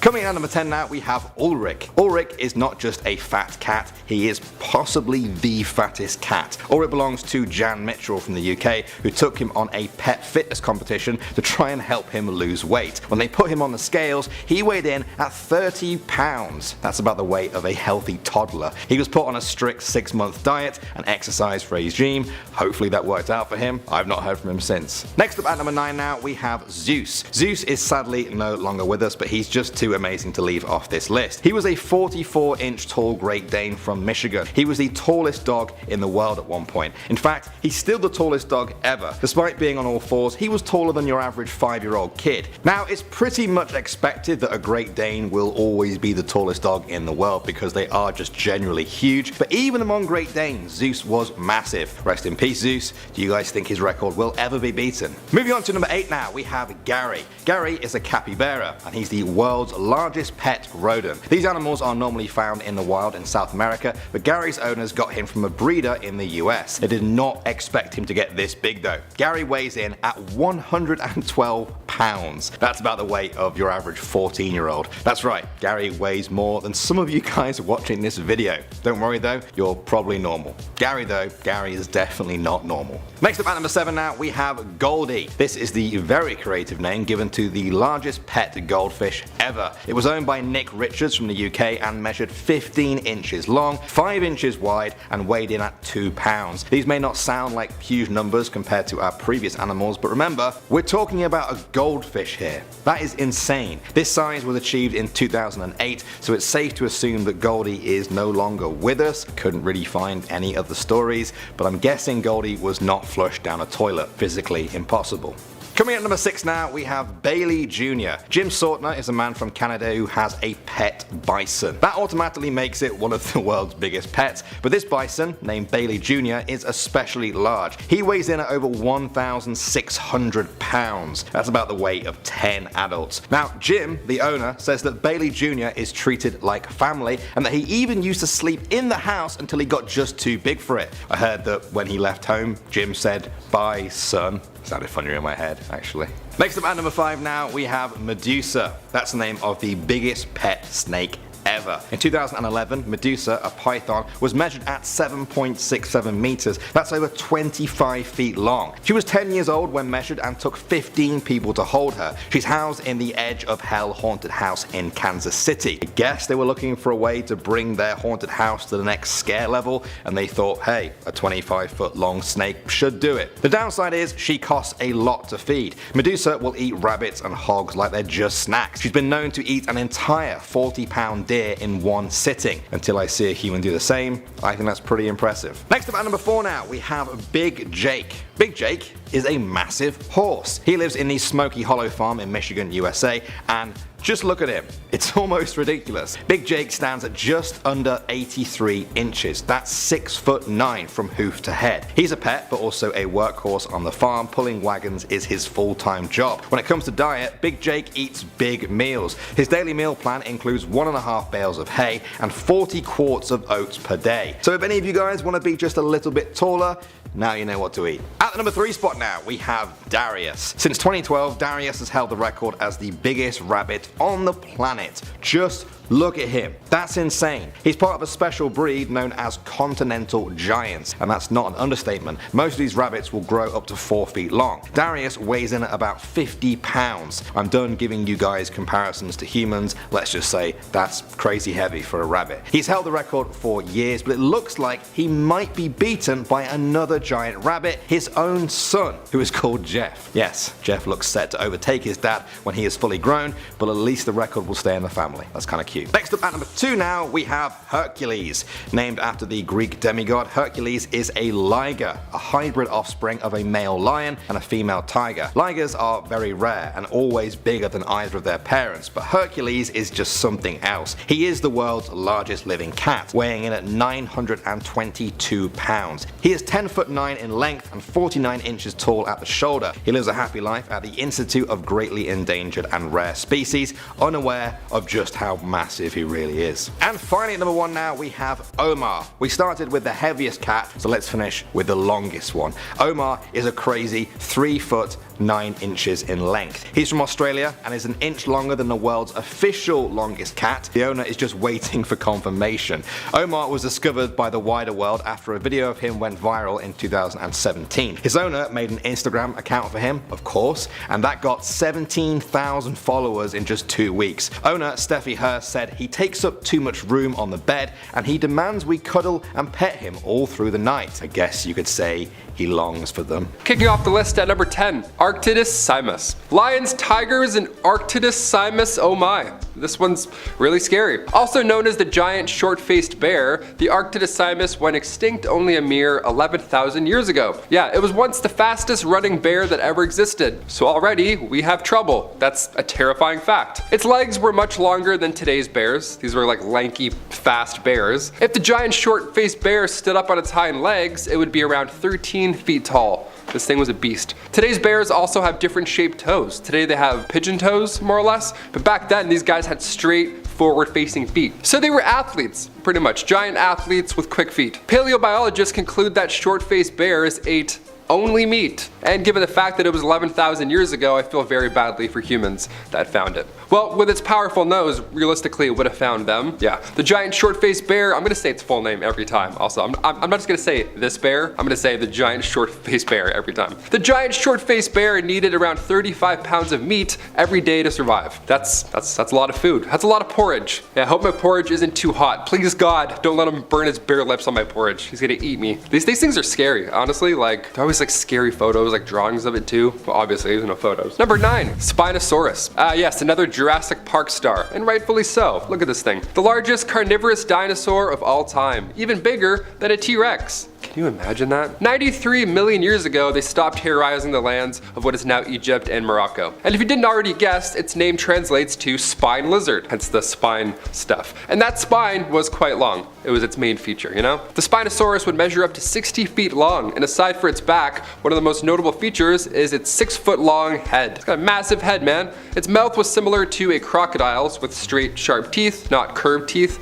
Coming in at number 10 now, we have Ulrich. Ulrich is not just a fat cat, he is possibly the fattest cat. Ulrich belongs to Jan Mitchell from the UK, who took him on a pet fitness competition to try and help him lose weight. When they put him on the scales, he weighed in at 30 pounds. That's about the weight of a healthy toddler. He was put on a strict 6-month diet and exercise regime. Hopefully that worked out for him. I've not heard from him since. Next up at number 9 now, we have Zeus. Zeus is sadly no longer with us, but he's just too amazing to leave off this list. He was a 44-inch tall Great Dane from Michigan. He was the tallest dog in the world at one point. In fact, he's still the tallest dog ever. Despite being on all fours, he was taller than your average 5-year-old kid. Now, it's pretty much expected that a Great Dane will always be the tallest dog in the world because they are just generally huge, but even among Great Danes, Zeus was massive. Rest in peace, Zeus. Do you guys think his record will ever be beaten? Moving on to number 8 now, we have Gary. Gary is a capybara, and he's the world's largest pet rodent. These animals are normally found in the wild in South America, but Gary's owners got him from a breeder in the US. They did not expect him to get this big though. Gary weighs in at 112 pounds. That's about the weight of your average 14-year-old. That's right, Gary weighs more than some of you guys watching this video. Don't worry though, you're probably normal. Gary is definitely not normal. Next up at number 7 now, we have Goldie. This is the very creative name given to the largest pet goldfish ever. It was owned by Nick Richards from the UK and measured 15 inches long, 5 inches wide, and weighed in at 2 pounds. These may not sound like huge numbers compared to our previous animals, but remember, we're talking about a goldfish here. That is insane. This size was achieved in 2008, so it's safe to assume that Goldie is no longer with us. Couldn't really find any of the stories, but I'm guessing Goldie was not flushed down a toilet. Physically impossible. Coming at number 6 now, we have Bailey Jr. Jim Sautner is a man from Canada who has a pet bison. That automatically makes it one of the world's biggest pets, but this bison, named Bailey Jr., is especially large. He weighs in at over 1,600 pounds. That's about the weight of 10 adults. Now, Jim, the owner, says that Bailey Jr. is treated like family and that he even used to sleep in the house until he got just too big for it. I heard that when he left home, Jim said, "Bye, son." Sounded funnier in my head, actually. Next up at number 5 now, we have Medusa. That's the name of the biggest pet snake ever. In 2011, Medusa, a python, was measured at 7.67 meters. That's over 25 feet long. She was 10 years old when measured and took 15 people to hold her. She's housed in the Edge of Hell haunted house in Kansas City. I guess they were looking for a way to bring their haunted house to the next scare level, and they thought, hey, a 25-foot long snake should do it. The downside is she costs a lot to feed. Medusa will eat rabbits and hogs like they're just snacks. She's been known to eat an entire 40-pound deer in one sitting. Until I see a human do the same, I think that's pretty impressive. Next up at number 4 now, we have Big Jake. Big Jake is a massive horse. He lives in the Smoky Hollow farm in Michigan, USA, and just look at him. It's almost ridiculous. Big Jake stands at just under 83 inches. That's 6'9" from hoof to head. He's a pet, but also a workhorse on the farm. Pulling wagons is his full-time job. When it comes to diet, Big Jake eats big meals. His daily meal plan includes 1.5 bales of hay and 40 quarts of oats per day. So if any of you guys want to be just a little bit taller, now you know what to eat. At the number 3 spot now, we have Darius. Since 2012, Darius has held the record as the biggest rabbit on the planet. Just look at him. That's insane. He's part of a special breed known as continental giants, and that's not an understatement. Most of these rabbits will grow up to 4 feet long. Darius weighs in at about 50 pounds. I'm done giving you guys comparisons to humans. Let's just say that's crazy heavy for a rabbit. He's held the record for years, but it looks like he might be beaten by another giant rabbit, his own son, who is called Jeff. Yes, Jeff looks set to overtake his dad when he is fully grown, but at least the record will stay in the family. That's kind of cute. Next up at number 2 now, we have Hercules. Named after the Greek demigod, Hercules is a liger, a hybrid offspring of a male lion and a female tiger. Ligers are very rare and always bigger than either of their parents, but Hercules is just something else. He is the world's largest living cat, weighing in at 922 pounds. He is 10'9" in length and 49 inches tall at the shoulder. He lives a happy life at the Institute of Greatly Endangered and Rare Species, unaware of just how massive he really is. And finally at number 1 now, we have Omar. We started with the heaviest cat, so let's finish with the longest one. Omar is a crazy 3 foot 9 inches in length. He's from Australia and is an inch longer than the world's official longest cat. The owner is just waiting for confirmation. Omar was discovered by the wider world after a video of him went viral in 2017. His owner made an Instagram account for him, of course, and that got 17,000 followers in just 2 weeks. Owner Steffi Hurst said he takes up too much room on the bed and he demands we cuddle and pet him all through the night. I guess you could say he longs for them. Kicking off the list at number 10, Arctidus Simus. Lions, tigers, and Arctidus Simus, oh my. This one's really scary. Also known as the giant short-faced bear, the Arctidus Simus went extinct only a mere 11,000 years ago. Yeah, it was once the fastest running bear that ever existed. So already we have trouble. That's a terrifying fact. Its legs were much longer than today's bears. These were like lanky, fast bears. If the giant short-faced bear stood up on its hind legs, it would be around 13 feet tall. This thing was a beast. Today's bears also have different shaped toes. Today they have pigeon toes, more or less, but back then these guys had straight forward-facing feet. So they were athletes, pretty much. Giant athletes with quick feet. Paleobiologists conclude that short-faced bears ate only meat. And given the fact that it was 11,000 years ago, I feel very badly for humans that found it. Well, with its powerful nose, realistically it would have found them. Yeah, the giant short-faced bear, I'm gonna say its full name every time. Also, I'm not just gonna say this bear, I'm gonna say the giant short-faced bear every time. The giant short-faced bear needed around 35 pounds of meat every day to survive. That's a lot of food. That's a lot of porridge. Yeah, I hope my porridge isn't too hot. Please God, don't let him burn his bare lips on my porridge. He's gonna eat me. These things are scary, honestly. Like, they're always like scary photos, like drawings of it too. Well, obviously there's no photos. Number 9, Spinosaurus. Yes, another Jurassic Park star, and rightfully so. Look at this thing. The largest carnivorous dinosaur of all time. Even bigger than a T-Rex. Can you imagine that? 93 million years ago, they stopped terrorizing the lands of what is now Egypt and Morocco. And if you didn't already guess, its name translates to spine lizard, hence the spine stuff. And that spine was quite long. It was its main feature, you know? The Spinosaurus would measure up to 60 feet long, and aside for its back, one of the most notable features is its 6-foot long head. It's got a massive head, man. Its mouth was similar to a crocodile's with straight, sharp teeth, not curved teeth.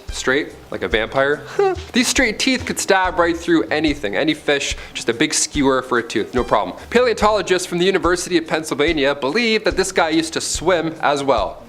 Straight, like a vampire. These straight teeth could stab right through anything, any fish, just a big skewer for a tooth, no problem. Paleontologists from the University of Pennsylvania believe that this guy used to swim as well.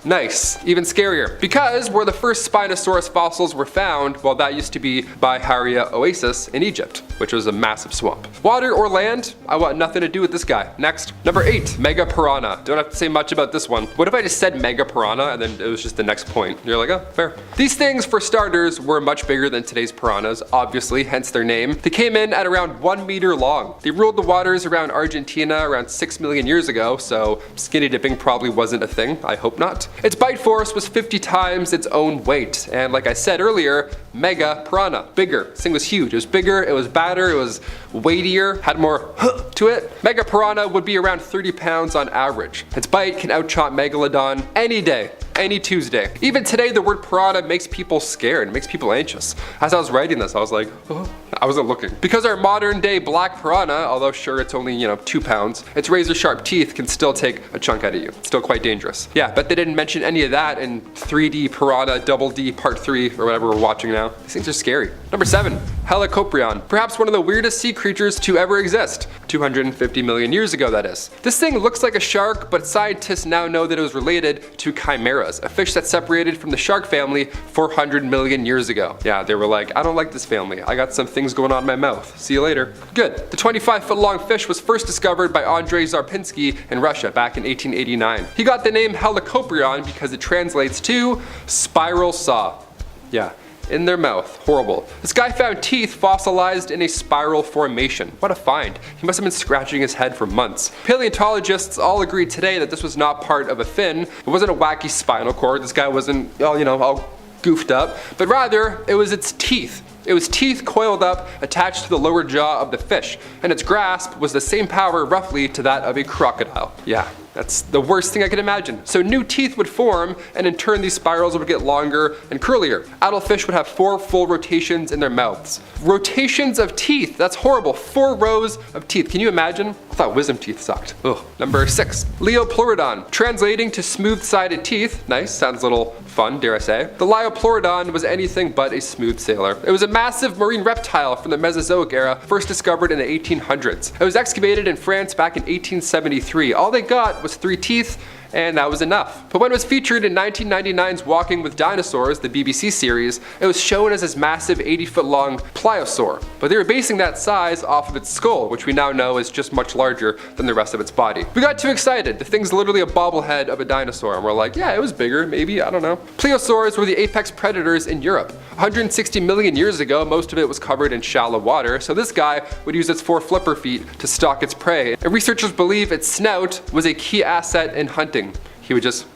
Nice, even scarier. Because where the first Spinosaurus fossils were found, well, that used to be by Haria Oasis in Egypt, which was a massive swamp. Water or land, I want nothing to do with this guy. Next. Number 8, Mega Piranha. Don't have to say much about this one. What if I just said Mega Piranha and then it was just the next point? You're like, oh, fair. These things, for starters, were much bigger than today's piranhas, obviously, hence their name. They came in at around 1 meter long. They ruled the waters around Argentina around 6 million years ago, so skinny dipping probably wasn't a thing. I hope not. Its bite force was 50 times its own weight, and like I said earlier, Mega Piranha, bigger. This thing was huge. It was bigger, it was badder, it was weightier, had more to it. Mega Piranha would be around 30 pounds on average. Its bite can outchomp Megalodon any day, any Tuesday. Even today, the word piranha makes people scared, makes people anxious. As I was writing this, I was like, oh. I wasn't looking. Because our modern day black piranha, although sure it's only, 2 pounds, its razor sharp teeth can still take a chunk out of you. It's still quite dangerous. Yeah, but they didn't mention any of that in 3D Piranha Double D Part 3 or whatever we're watching now. These things are scary. Number 7, Helicoprion. Perhaps one of the weirdest sea creatures to ever exist. 250 million years ago, that is. This thing looks like a shark, but scientists now know that it was related to chimeras, a fish that separated from the shark family 400 million years ago. Yeah, they were like, I don't like this family. I got some things going on in my mouth. See you later. Good. The 25-foot long fish was first discovered by Andrei Zarpinsky in Russia back in 1889. He got the name Helicoprion because it translates to spiral saw. Yeah. In their mouth. Horrible. This guy found teeth fossilized in a spiral formation. What a find. He must have been scratching his head for months. Paleontologists all agree today that this was not part of a fin. It wasn't a wacky spinal cord. This guy wasn't, all goofed up. But rather, it was its teeth. It was teeth coiled up, attached to the lower jaw of the fish, and its grasp was the same power roughly to that of a crocodile. Yeah, that's the worst thing I could imagine. So new teeth would form, and in turn these spirals would get longer and curlier. Adult fish would have 4 full rotations in their mouths. Rotations of teeth, that's horrible. 4 rows of teeth, can you imagine? I thought wisdom teeth sucked. Ugh. Number 6, Leopleurodon. Translating to smooth-sided teeth, nice, sounds a little Fun, dare I say. The Liopleurodon was anything but a smooth sailor. It was a massive marine reptile from the Mesozoic era, first discovered in the 1800s. It was excavated in France back in 1873. All they got was 3 teeth, and that was enough. But when it was featured in 1999's Walking with Dinosaurs, the BBC series, it was shown as this massive 80-foot long pliosaur. But they were basing that size off of its skull, which we now know is just much larger than the rest of its body. We got too excited. The thing's literally a bobblehead of a dinosaur, and we're like, yeah, it was bigger, maybe, I don't know. Pleosaurs were the apex predators in Europe. 160 million years ago, most of it was covered in shallow water, so this guy would use its 4 flipper feet to stalk its prey. And researchers believe its snout was a key asset in hunting. He would just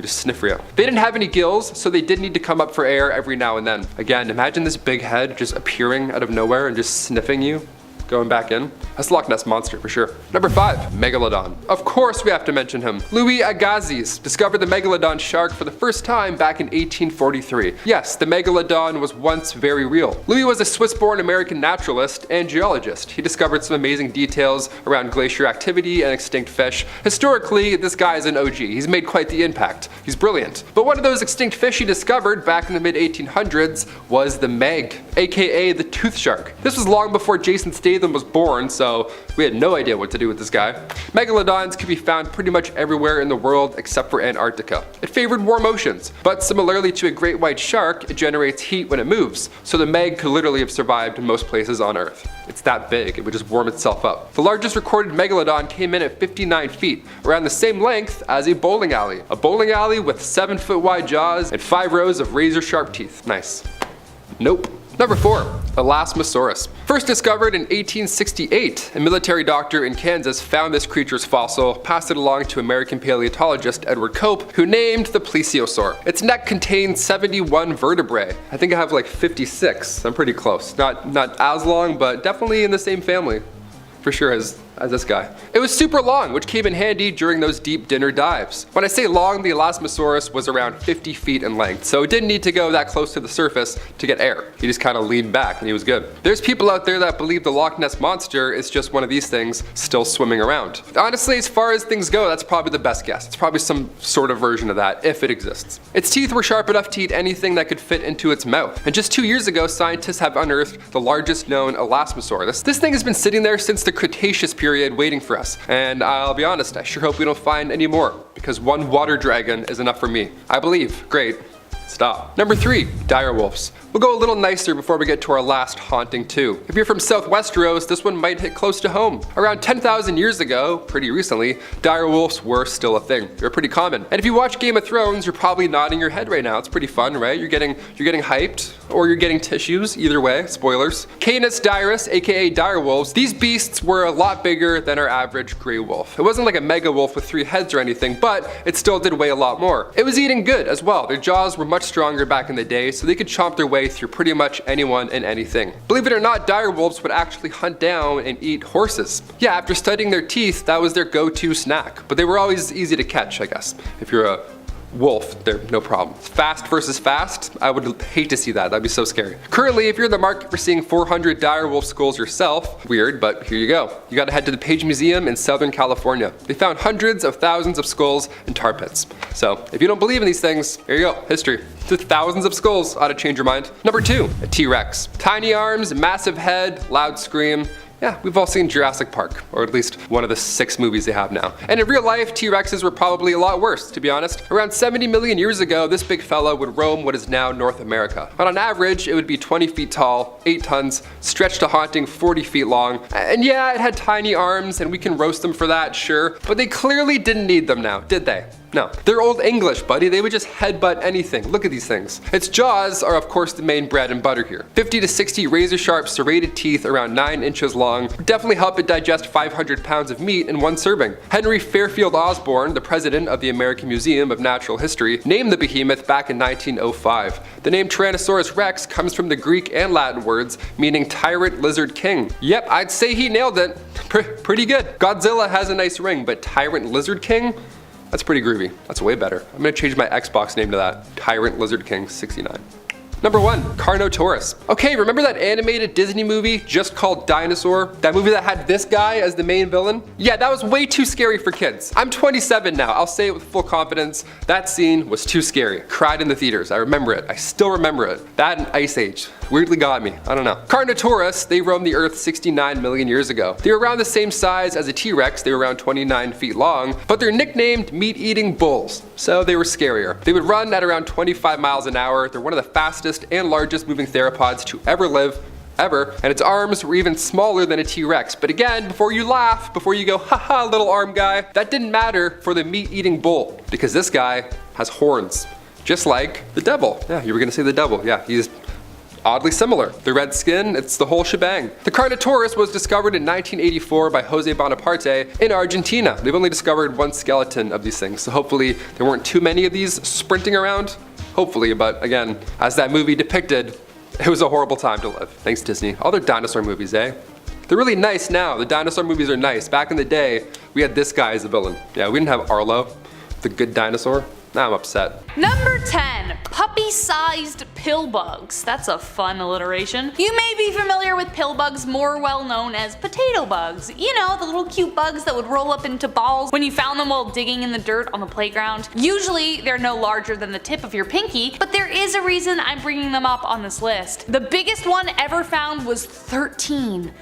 sniff for you. They didn't have any gills, so they did need to come up for air every now and then. Again, imagine this big head just appearing out of nowhere and just sniffing you, going back in. That's Loch Ness Monster for sure. Number 5, Megalodon. Of course we have to mention him. Louis Agassiz discovered the Megalodon shark for the first time back in 1843. Yes, the Megalodon was once very real. Louis was a Swiss-born American naturalist and geologist. He discovered some amazing details around glacier activity and extinct fish. Historically, this guy is an OG. He's made quite the impact. He's brilliant. But one of those extinct fish he discovered back in the mid-1800s was the Meg, aka the tooth shark. This was long before Jason Statham was born, so we had no idea what to do with this guy. Megalodons can be found pretty much everywhere in the world except for Antarctica. It favored warm oceans, but similarly to a great white shark, it generates heat when it moves, so the Meg could literally have survived in most places on Earth. It's that big, it would just warm itself up. The largest recorded Megalodon came in at 59 feet, around the same length as a bowling alley. A bowling alley with 7-foot wide jaws and 5 rows of razor sharp teeth. Nice. Nope. Number 4, Elasmosaurus. First discovered in 1868, a military doctor in Kansas found this creature's fossil, passed it along to American paleontologist Edward Cope, who named the Plesiosaur. Its neck contained 71 vertebrae. I think I have like 56. I'm pretty close. Not as long, but definitely in the same family, for sure, as this guy. It was super long, which came in handy during those deep dinner dives. When I say long, the Elasmosaurus was around 50 feet in length, so it didn't need to go that close to the surface to get air. He just kind of leaned back and he was good. There's people out there that believe the Loch Ness Monster is just one of these things still swimming around. Honestly, as far as things go, that's probably the best guess. It's probably some sort of version of that, if it exists. Its teeth were sharp enough to eat anything that could fit into its mouth. And just 2 years ago, scientists have unearthed the largest known Elasmosaurus. This thing has been sitting there since the Cretaceous period waiting for us. And I'll be honest, I sure hope we don't find any more, because one water dragon is enough for me. I believe. Great. Stop. Number 3, direwolves. We'll go a little nicer before we get to our last haunting too. If you're from South Westeros, this one might hit close to home. Around 10,000 years ago, pretty recently, direwolves were still a thing. They were pretty common. And if you watch Game of Thrones, you're probably nodding your head right now. It's pretty fun, right? You're getting hyped, or you're getting tissues, either way, spoilers. Canis dirus, aka direwolves, these beasts were a lot bigger than our average gray wolf. It wasn't like a mega wolf with 3 heads or anything, but it still did weigh a lot more. It was eating good as well. Their jaws were much stronger back in the day, so they could chomp their way through pretty much anyone and anything. Believe it or not, direwolves would actually hunt down and eat horses. Yeah, after studying their teeth, that was their go-to snack. But they were always easy to catch, I guess. If you're a wolf, they're no problem. Fast versus fast, I would hate to see that. That'd be so scary. Currently, if you're in the market for seeing 400 direwolf skulls yourself, weird, but here you go. You gotta head to the Page Museum in Southern California. They found hundreds of thousands of skulls in tar pits. So, if you don't believe in these things, here you go, history. To thousands of skulls, ought to change your mind. Number 2, a T-Rex. Tiny arms, massive head, loud scream. Yeah, we've all seen Jurassic Park, or at least one of the 6 movies they have now. And in real life, T-Rexes were probably a lot worse, to be honest. Around 70 million years ago, this big fella would roam what is now North America. But on average, it would be 20 feet tall, 8 tons, stretched to haunting 40 feet long. And yeah, it had tiny arms, and we can roast them for that, sure. But they clearly didn't need them now, did they? No, they're Old English, buddy. They would just headbutt anything. Look at these things. Its jaws are of course the main bread and butter here. 50 to 60 razor sharp serrated teeth around 9 inches long would definitely help it digest 500 pounds of meat in one serving. Henry Fairfield Osborn, the president of the American Museum of Natural History, named the behemoth back in 1905. The name Tyrannosaurus rex comes from the Greek and Latin words meaning tyrant lizard king. Yep, I'd say he nailed it. Pretty good. Godzilla has a nice ring, but tyrant lizard king? That's pretty groovy. That's way better. I'm gonna change my Xbox name to that. Tyrant Lizard King 69. Number 1. Carnotaurus. Okay, remember that animated Disney movie just called Dinosaur? That movie that had this guy as the main villain? Yeah, that was way too scary for kids. I'm 27 now, I'll say it with full confidence. That scene was too scary. Cried in the theaters, I remember it. I still remember it. That and Ice Age weirdly got me, I don't know. Carnotaurus, they roamed the earth 69 million years ago. They were around the same size as a T-Rex, they were around 29 feet long, but they're nicknamed meat-eating bulls, so they were scarier. They would run at around 25 miles an hour. They're one of the fastest and largest moving theropods to ever live, ever, and its arms were even smaller than a T-Rex. But again, before you laugh, before you go, haha, little arm guy, that didn't matter for the meat-eating bull, because this guy has horns, just like the devil. Yeah, you were gonna say the devil. Yeah, he's oddly similar. The red skin, it's the whole shebang. The Carnotaurus was discovered in 1984 by Jose Bonaparte in Argentina. They've only discovered one skeleton of these things, so hopefully there weren't too many of these sprinting around. Hopefully, but again, as that movie depicted, it was a horrible time to live. Thanks Disney. All their dinosaur movies, eh? They're really nice now. The dinosaur movies are nice. Back in the day, we had this guy as a villain. Yeah, we didn't have Arlo, the good dinosaur. Now I'm upset. Number 10. Puppy-sized pillbugs. That's a fun alliteration. You may be familiar with pillbugs, more well known as potato bugs. You know, the little cute bugs that would roll up into balls when you found them while digging in the dirt on the playground. Usually they're no larger than the tip of your pinky, but there is a reason I'm bringing them up on this list. The biggest one ever found was 13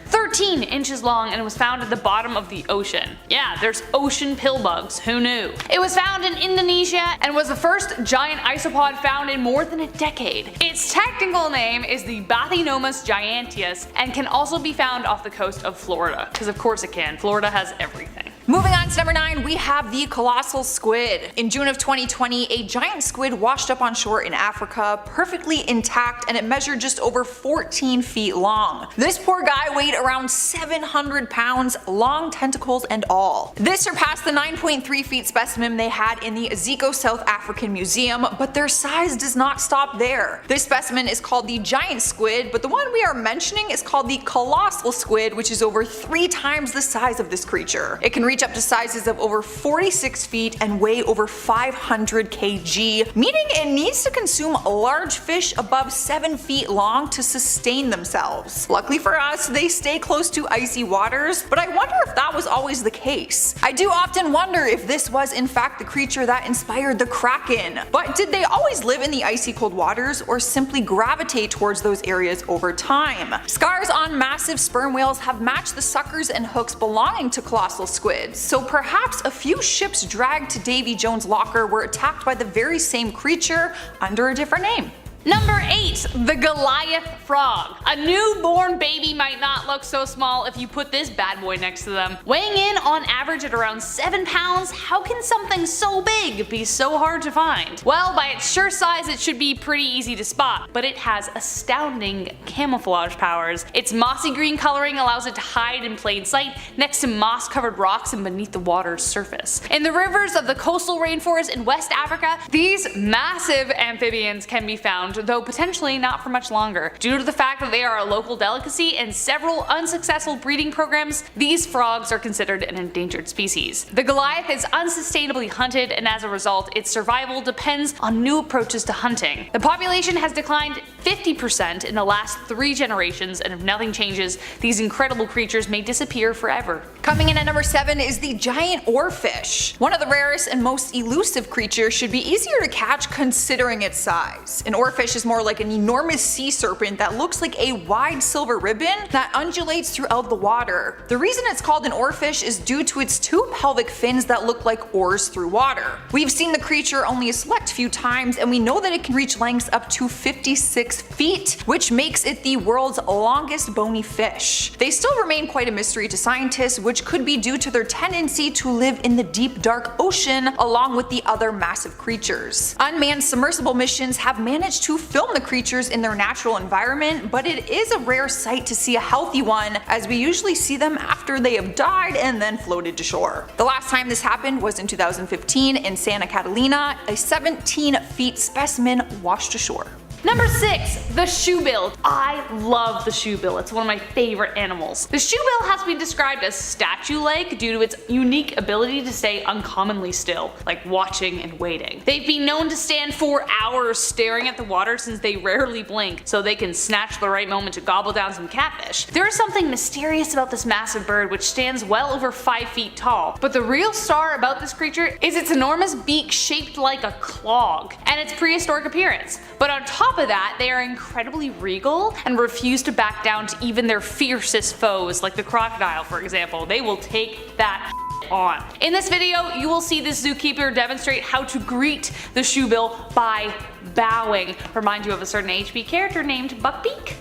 inches long, and it was found at the bottom of the ocean. Yeah, there's ocean pillbugs, who knew? It was found in Indonesia and was the first giant isopod found in more than a decade. Its technical name is the Bathynomus giganteus and can also be found off the coast of Florida, because of course it can. Florida has everything. Moving on to number 9, we have the Colossal Squid. In June of 2020, a giant squid washed up on shore in Africa, perfectly intact, and it measured just over 14 feet long. This poor guy weighed around 700 pounds, long tentacles and all. This surpassed the 9.3 feet specimen they had in the Aziko South African Museum, but their size does not stop there. This specimen is called the giant squid, but the one we are mentioning is called the Colossal Squid, which is over 3 times the size of this creature. It can reach up to sizes of over 46 feet and weigh over 500 kg, meaning it needs to consume large fish above 7 feet long to sustain themselves. Luckily for us, they stay close to icy waters, but I wonder if that was always the case. I do often wonder if this was in fact the creature that inspired the Kraken. But did they always live in the icy cold waters or simply gravitate towards those areas over time? Scars on massive sperm whales have matched the suckers and hooks belonging to colossal squids, so perhaps a few ships dragged to Davy Jones' locker were attacked by the very same creature under a different name. Number 8. The Goliath Frog. A newborn baby might not look so small if you put this bad boy next to them. Weighing in on average at around 7 pounds, how can something so big be so hard to find? Well, by its sheer size it should be pretty easy to spot, but it has astounding camouflage powers. Its mossy green coloring allows it to hide in plain sight next to moss covered rocks and beneath the water's surface. In the rivers of the coastal rainforest in West Africa, these massive amphibians can be found, though potentially not for much longer. Due to the fact that they are a local delicacy and several unsuccessful breeding programs, these frogs are considered an endangered species. The Goliath is unsustainably hunted, and as a result, its survival depends on new approaches to hunting. The population has declined 50% in the last 3 generations, and if nothing changes, these incredible creatures may disappear forever. Coming in at number 7 is the giant oarfish. One of the rarest and most elusive creatures, should be easier to catch considering its size. An oarfish is more like an enormous sea serpent that looks like a wide silver ribbon that undulates throughout the water. The reason it's called an oarfish is due to its 2 pelvic fins that look like oars through water. We've seen the creature only a select few times, and we know that it can reach lengths up to 56 feet, which makes it the world's longest bony fish. They still remain quite a mystery to scientists, which could be due to their tendency to live in the deep dark ocean along with the other massive creatures. Unmanned submersible missions have managed to film the creatures in their natural environment, but it is a rare sight to see a healthy one, as we usually see them after they have died and then floated to shore. The last time this happened was in 2015 in Santa Catalina. A 17 feet specimen washed ashore. Number 6, the shoebill. I love the shoebill. It's one of my favorite animals. The shoebill has been described as statue-like due to its unique ability to stay uncommonly still, like watching and waiting. They've been known to stand for hours staring at the water since they rarely blink, so they can snatch the right moment to gobble down some catfish. There is something mysterious about this massive bird which stands well over 5 feet tall, but the real star about this creature is its enormous beak shaped like a clog and its prehistoric appearance. But on top of that, they are incredibly regal and refuse to back down to even their fiercest foes, like the crocodile for example. They will take that on. In this video, you will see this zookeeper demonstrate how to greet the shoebill by bowing. Remind you of a certain HB character named Buckbeak?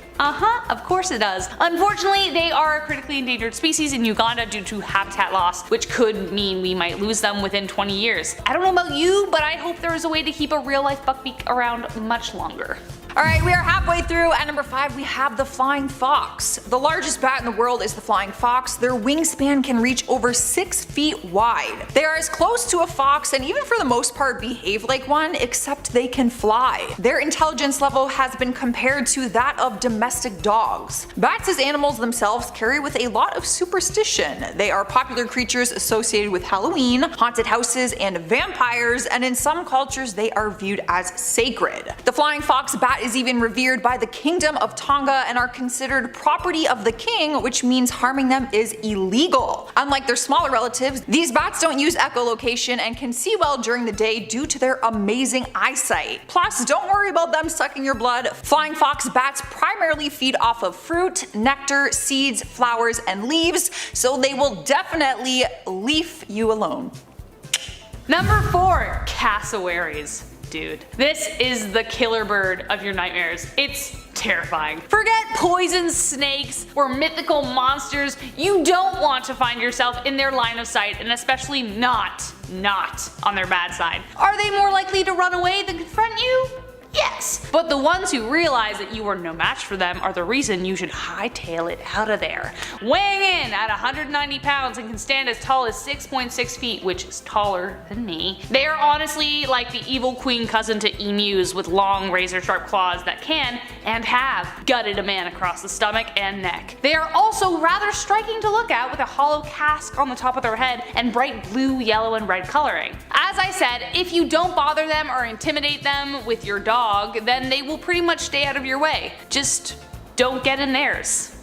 Of course it does. Unfortunately, they are a critically endangered species in Uganda due to habitat loss, which could mean we might lose them within 20 years. I don't know about you, but I hope there is a way to keep a real life buckbeak around much longer. Alright, we are halfway through. At number 5 we have the flying fox. The largest bat in the world is the flying fox. Their wingspan can reach over 6 feet wide. They are as close to a fox and even for the most part behave like one, except they can fly. Their intelligence level has been compared to that of domestic dogs. Bats as animals themselves carry with a lot of superstition. They are popular creatures associated with Halloween, haunted houses, and vampires, and in some cultures they are viewed as sacred. The flying fox bat is even revered by the Kingdom of Tonga and are considered property of the king, which means harming them is illegal. Unlike their smaller relatives, these bats don't use echolocation and can see well during the day due to their amazing eyesight. Plus, don't worry about them sucking your blood. Flying fox bats primarily feed off of fruit, nectar, seeds, flowers, and leaves, so they will definitely leave you alone. Number 4, cassowaries. Dude, this is the killer bird of your nightmares. It's terrifying. Forget poison snakes or mythical monsters. You don't want to find yourself in their line of sight, and especially not on their bad side. Are they more likely to run away than confront you? Yes, but the ones who realize that you are no match for them are the reason you should hightail it out of there. Weighing in at 190 pounds and can stand as tall as 6.6 feet, which is taller than me, they are honestly like the evil queen cousin to emus with long razor sharp claws that can, and have, gutted a man across the stomach and neck. They are also rather striking to look at with a hollow casque on the top of their head and bright blue, yellow, and red coloring. As I said, if you don't bother them or intimidate them with your dog, then they will pretty much stay out of your way. Just don't get in theirs.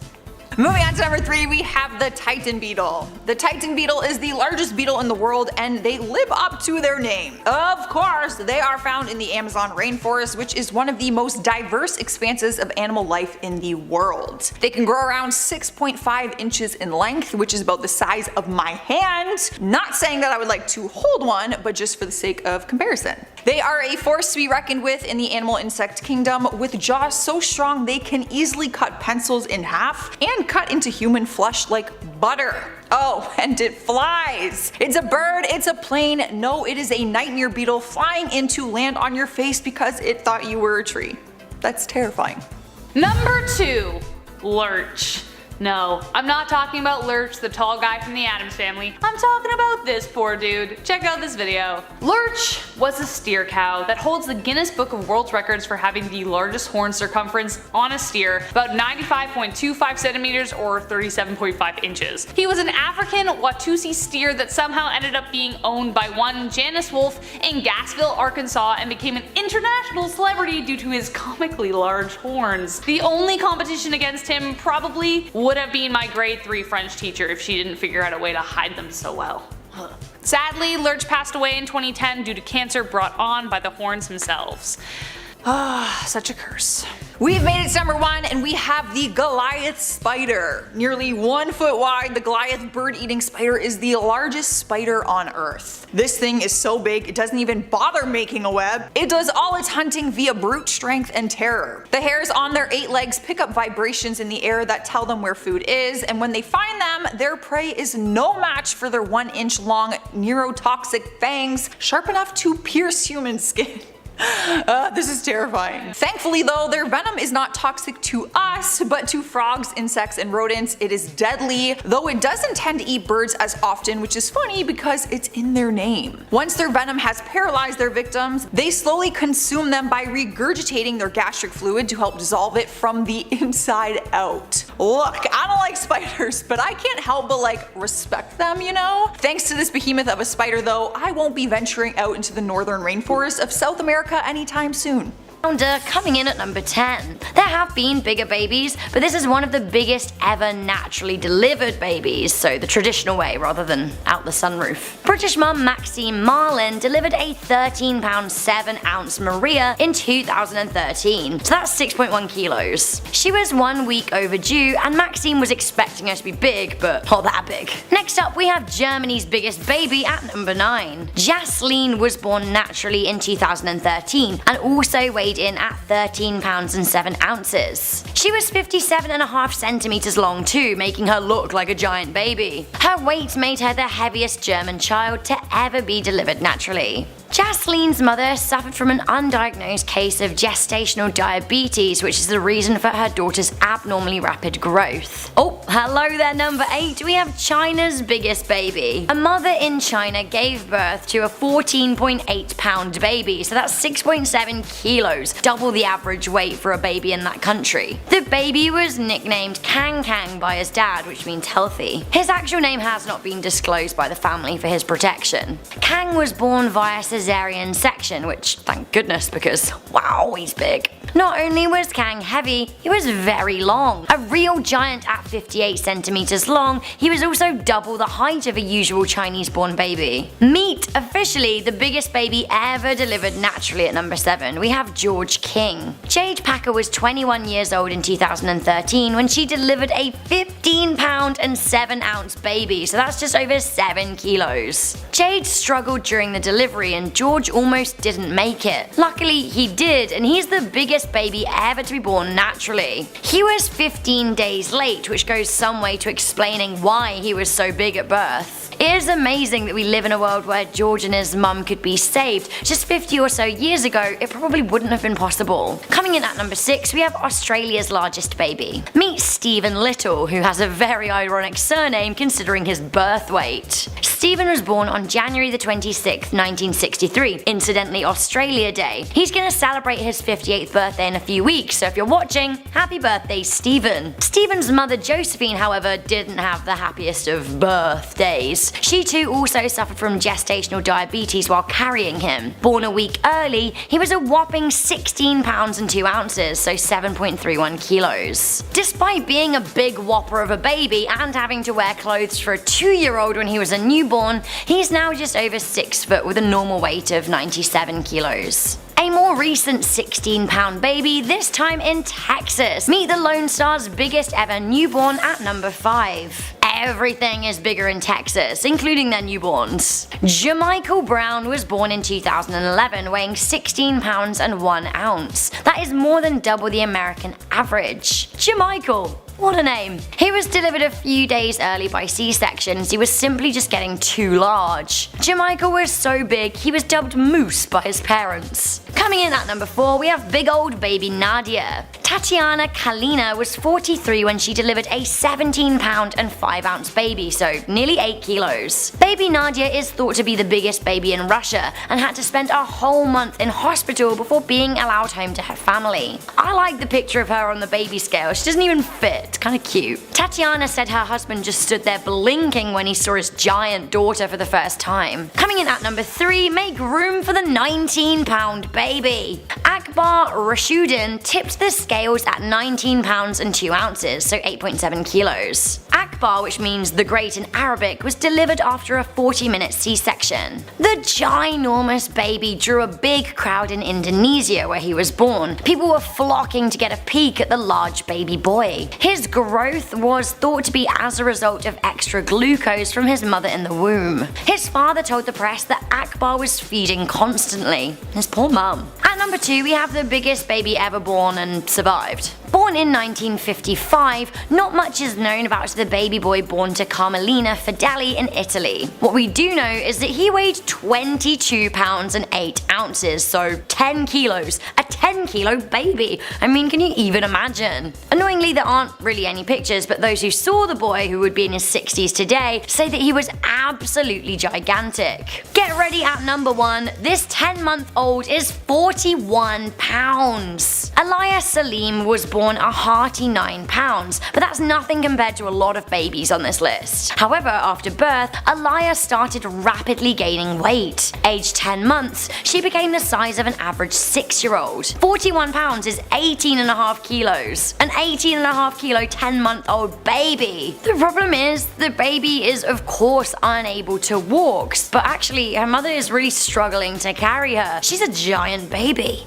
Moving on to number 3, we have the Titan beetle. The Titan beetle is the largest beetle in the world and they live up to their name. Of course, they are found in the Amazon rainforest, which is one of the most diverse expanses of animal life in the world. They can grow around 6.5 inches in length, which is about the size of my hand. Not saying that I would like to hold one, but just for the sake of comparison. They are a force to be reckoned with in the animal insect kingdom, with jaws so strong they can easily cut pencils in half and cut into human flesh like butter. Oh, and it flies! It's a bird, it's a plane, no, it is a nightmare beetle flying in to land on your face because it thought you were a tree. That's terrifying. Number 2, Lurch. No, I'm not talking about Lurch, the tall guy from the Addams Family. I'm talking about this poor dude. Check out this video. Lurch was a steer cow that holds the Guinness Book of World Records for having the largest horn circumference on a steer, about 95.25 centimeters or 37.5 inches. He was an African Watusi steer that somehow ended up being owned by one Janice Wolfe in Gassville, Arkansas, and became an international celebrity due to his comically large horns. The only competition against him probably would have been my grade 3 French teacher if she didn't figure out a way to hide them so well. Sadly, Lurch passed away in 2010 due to cancer brought on by the horns themselves. Such a curse. We've made it to number 1 and we have the Goliath Spider. Nearly 1 foot wide, the Goliath bird-eating spider is the largest spider on Earth. This thing is so big it doesn't even bother making a web. It does all its hunting via brute strength and terror. The hairs on their 8 legs pick up vibrations in the air that tell them where food is, and when they find them, their prey is no match for their 1-inch long neurotoxic fangs, sharp enough to pierce human skin. This is terrifying. Thankfully though, their venom is not toxic to us, but to frogs, insects, and rodents it is deadly, though it doesn't tend to eat birds as often, which is funny because it's in their name. Once their venom has paralyzed their victims, they slowly consume them by regurgitating their gastric fluid to help dissolve it from the inside out. Look, I don't like spiders, but I can't help but like respect them, you know? Thanks to this behemoth of a spider though, I won't be venturing out into the northern rainforests of South America anytime soon. Coming in at number 10. There have been bigger babies, but this is one of the biggest ever naturally delivered babies, so the traditional way rather than out the sunroof. British mum Maxine Marlin delivered a 13 pound 7 ounce Maria in 2013, so that's 6.1 kilos. She was 1 week overdue and Maxine was expecting her to be big, but not that big. Next up we have Germany's biggest baby at number 9. Jasleen was born naturally in 2013 and also weighed in at 13 pounds and 7 ounces. She was 57.5 centimeters long too, making her look like a giant baby. Her weight made her the heaviest German child to ever be delivered naturally. Jasleen's mother suffered from an undiagnosed case of gestational diabetes, which is the reason for her daughter's abnormally rapid growth. Oh, hello there, number 8. We have China's biggest baby. A mother in China gave birth to a 14.8 pound baby, so that's 6.7 kilos, double the average weight for a baby in that country. The baby was nicknamed Kang Kang by his dad, which means healthy. His actual name has not been disclosed by the family for his protection. Kang was born via cesarean section, which thank goodness because wow, he's big. Not only was Kang heavy, he was very long. A real giant at 58 centimeters long, he was also double the height of a usual Chinese born baby. Meet officially the biggest baby ever delivered naturally at number 7. We have George King. Jade Packer was 21 years old in 2013 when she delivered a 15 pound and 7 ounce baby, so that's just over 7 kilos. Jade struggled during the delivery and George almost didn't make it. Luckily he did, and he's the biggest baby ever to be born naturally. He was 15 days late, which goes some way to explaining why he was so big at birth. It is amazing that we live in a world where George and his mum could be saved. Just 50 or so years ago, it probably wouldn't have been possible. Coming in at number 6, we have Australia's largest baby. Meet Stephen Little, who has a very ironic surname considering his birth weight. Stephen was born on January the 26th, 1963, incidentally Australia Day. He's gonna celebrate his 58th birthday in a few weeks, so if you're watching, happy birthday Stephen. Stephen's mother Josephine, however, didn't have the happiest of birthdays. She too also suffered from gestational diabetes while carrying him. Born a week early, he was a whopping 16 pounds and 2 ounces, so 7.31 kilos. Despite being a big whopper of a baby and having to wear clothes for a 2-year-old when he was a newborn, he's now just over 6 foot with a normal weight of 97 kilos. A more recent 16-pound baby, this time in Texas. Meet the Lone Star's biggest ever newborn at number 5. Everything is bigger in Texas, including their newborns. Jamichael Brown was born in 2011, weighing 16 pounds and 1 ounce. That is more than double the American average. Jamichael. What a name. He was delivered a few days early by C-section as he was simply just getting too large. Jamichael was so big he was dubbed Moose by his parents. Coming in at number 4, we have big old baby Nadia. Tatiana Kalina was 43 when she delivered a 17 pound and 5 ounce baby, so nearly 8 kilos. Baby Nadia is thought to be the biggest baby in Russia and had to spend a whole month in hospital before being allowed home to her family. I like the picture of her on the baby scale, she doesn't even fit. It's kinda cute. Tatiana said her husband just stood there blinking when he saw his giant daughter for the first time. Coming in at number 3, make room for the 19-pound baby. Akbar Rashuddin tipped the scales at 19 pounds and 2 ounces, so 8.7 kilos. Akbar, which means the great in Arabic, was delivered after a 40-minute C-section. The ginormous baby drew a big crowd in Indonesia where he was born. People were flocking to get a peek at the large baby boy. His growth was thought to be as a result of extra glucose from his mother in the womb. His father told the press that Akbar was feeding constantly. His poor mum. At number 2, we have the biggest baby ever born and survived. Born Born in 1955, not much is known about the baby boy born to Carmelina Fedeli in Italy. What we do know is that he weighed 22 pounds and 8 ounces, so 10 kilos. A 10 kilo baby. I mean, can you even imagine? Annoyingly, there aren't really any pictures, but those who saw the boy, who would be in his 60s today, say that he was absolutely gigantic. Get ready at number 1. This 10-month-old is 41 pounds. Elias Salim was born a hearty 9 pounds, but that's nothing compared to a lot of babies on this list. However, after birth, Elias started rapidly gaining weight. Aged 10 months, she became the size of an average 6-year-old. 41 pounds is 18.5 kilos. An 18.5 kilo 10-month-old baby. The problem is, the baby is of course unable to walk, but actually her mother is really struggling to carry her. She's a giant baby.